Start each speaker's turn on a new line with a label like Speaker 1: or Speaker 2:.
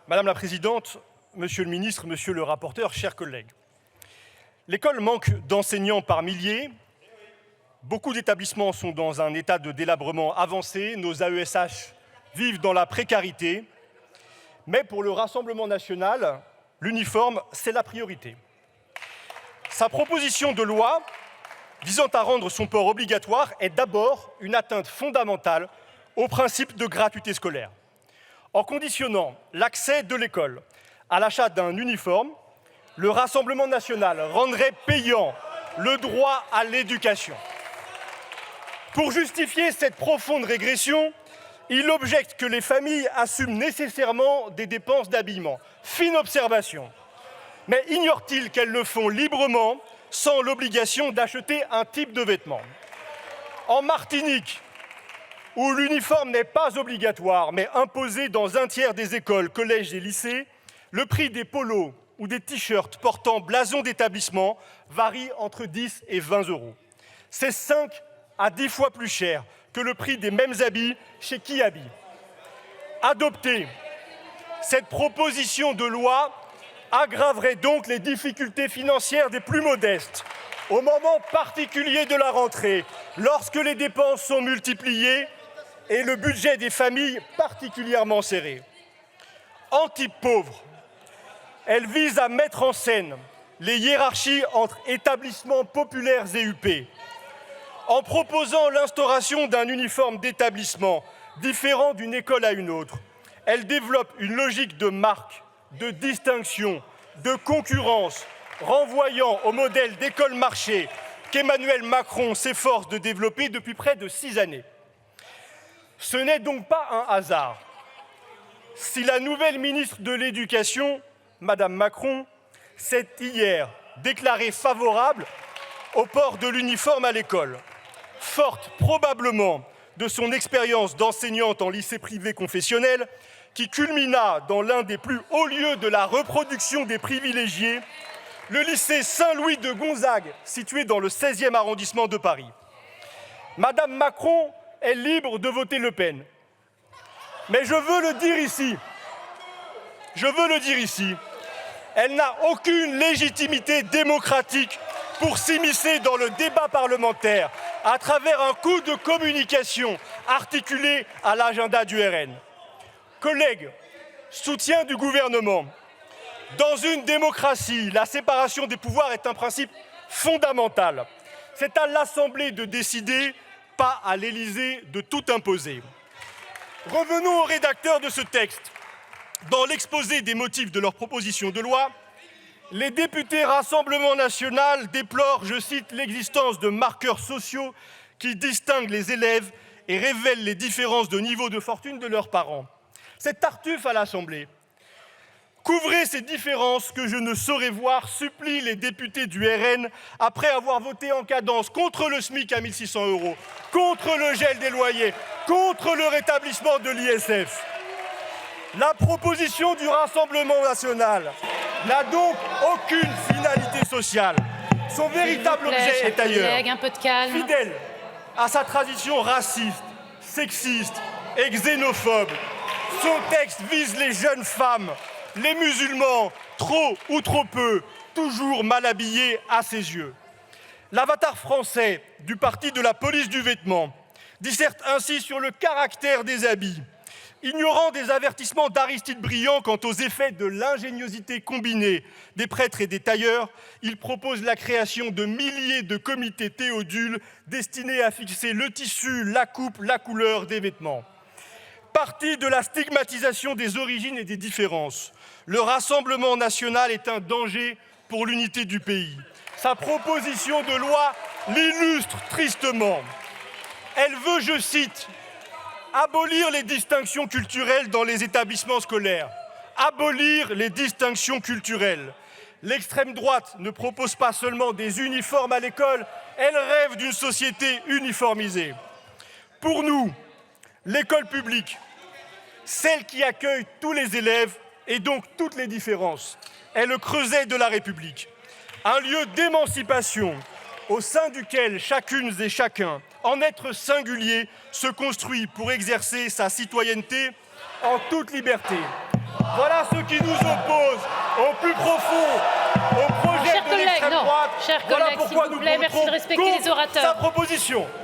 Speaker 1: Madame la présidente, monsieur le ministre, monsieur le rapporteur, chers collègues. L'école manque d'enseignants par milliers. Beaucoup d'établissements sont dans un état de délabrement avancé. Nos AESH vivent dans la précarité. Mais pour le Rassemblement national, l'uniforme, c'est la priorité. Sa proposition de loi visant à rendre son port obligatoire est d'abord une atteinte fondamentale au principe de gratuité scolaire. En conditionnant l'accès de l'école à l'achat d'un uniforme, le Rassemblement national rendrait payant le droit à l'éducation. Pour justifier cette profonde régression, il objecte que les familles assument nécessairement des dépenses d'habillement. Fine observation. Mais ignore-t-il qu'elles le font librement, sans l'obligation d'acheter un type de vêtement? En Martinique, où l'uniforme n'est pas obligatoire, mais imposé dans un tiers des écoles, collèges et lycées, le prix des polos ou des t-shirts portant blason d'établissement varie entre 10 et 20 euros. C'est 5 à 10 fois plus cher que le prix des mêmes habits chez Kiabi. Adopter cette proposition de loi aggraverait donc les difficultés financières des plus modestes, au moment particulier de la rentrée, lorsque les dépenses sont multipliées et le budget des familles particulièrement serré. Anti-pauvre, elle vise à mettre en scène les hiérarchies entre établissements populaires et UP, en proposant l'instauration d'un uniforme d'établissement différent d'une école à une autre. Elle développe une logique de marque, de distinction, de concurrence, renvoyant au modèle d'école-marché qu'Emmanuel Macron s'efforce de développer depuis près de 6 années. Ce n'est donc pas un hasard si la nouvelle ministre de l'Éducation, Madame Macron, s'est hier déclarée favorable au port de l'uniforme à l'école, forte probablement de son expérience d'enseignante en lycée privé confessionnel, qui culmina dans l'un des plus hauts lieux de la reproduction des privilégiés, le lycée Saint-Louis de Gonzague, situé dans le 16e arrondissement de Paris. Madame Macron est libre de voter Le Pen. Mais je veux le dire ici, elle n'a aucune légitimité démocratique pour s'immiscer dans le débat parlementaire à travers un coup de communication articulé à l'agenda du RN. Collègues, soutien du gouvernement. Dans une démocratie, la séparation des pouvoirs est un principe fondamental. C'est à l'Assemblée de décider, pas à l'Élysée de tout imposer. Revenons aux rédacteurs de ce texte. Dans l'exposé des motifs de leur proposition de loi, les députés Rassemblement national déplorent, je cite, l'existence de marqueurs sociaux qui distinguent les élèves et révèlent les différences de niveau de fortune de leurs parents. C'est Tartuffe à l'Assemblée. Couvrez ces différences que je ne saurais voir, supplient les députés du RN après avoir voté en cadence contre le SMIC à 1 600 €, contre le gel des loyers, contre le rétablissement de l'ISF. La proposition du Rassemblement national n'a donc aucune finalité sociale. Son véritable objet est ailleurs, fidèle à sa tradition raciste, sexiste et xénophobe. Son texte vise les jeunes femmes, les musulmans, trop ou trop peu, toujours mal habillés à ses yeux. L'avatar français du parti de la police du vêtement disserte ainsi sur le caractère des habits. Ignorant des avertissements d'Aristide Briand quant aux effets de l'ingéniosité combinée des prêtres et des tailleurs, il propose la création de milliers de comités théodules destinés à fixer le tissu, la coupe, la couleur des vêtements. Parti de la stigmatisation des origines et des différences, le Rassemblement national est un danger pour l'unité du pays. Sa proposition de loi l'illustre tristement. Elle veut, je cite, abolir les distinctions culturelles dans les établissements scolaires. Abolir les distinctions culturelles. L'extrême droite ne propose pas seulement des uniformes à l'école, elle rêve d'une société uniformisée. Pour nous, l'école publique, celle qui accueille tous les élèves et donc toutes les différences, est le creuset de la République. Un lieu d'émancipation au sein duquel chacune et chacun, en être singulier, se construit pour exercer sa citoyenneté en toute liberté. Voilà ce qui nous oppose au plus profond au projet de l'extrême droite.
Speaker 2: Chers
Speaker 1: Voilà
Speaker 2: collègues,
Speaker 1: pourquoi
Speaker 2: s'il vous
Speaker 1: nous
Speaker 2: plaît, merci de
Speaker 1: voterons
Speaker 2: respecter les
Speaker 1: contre
Speaker 2: orateurs.
Speaker 1: sa proposition.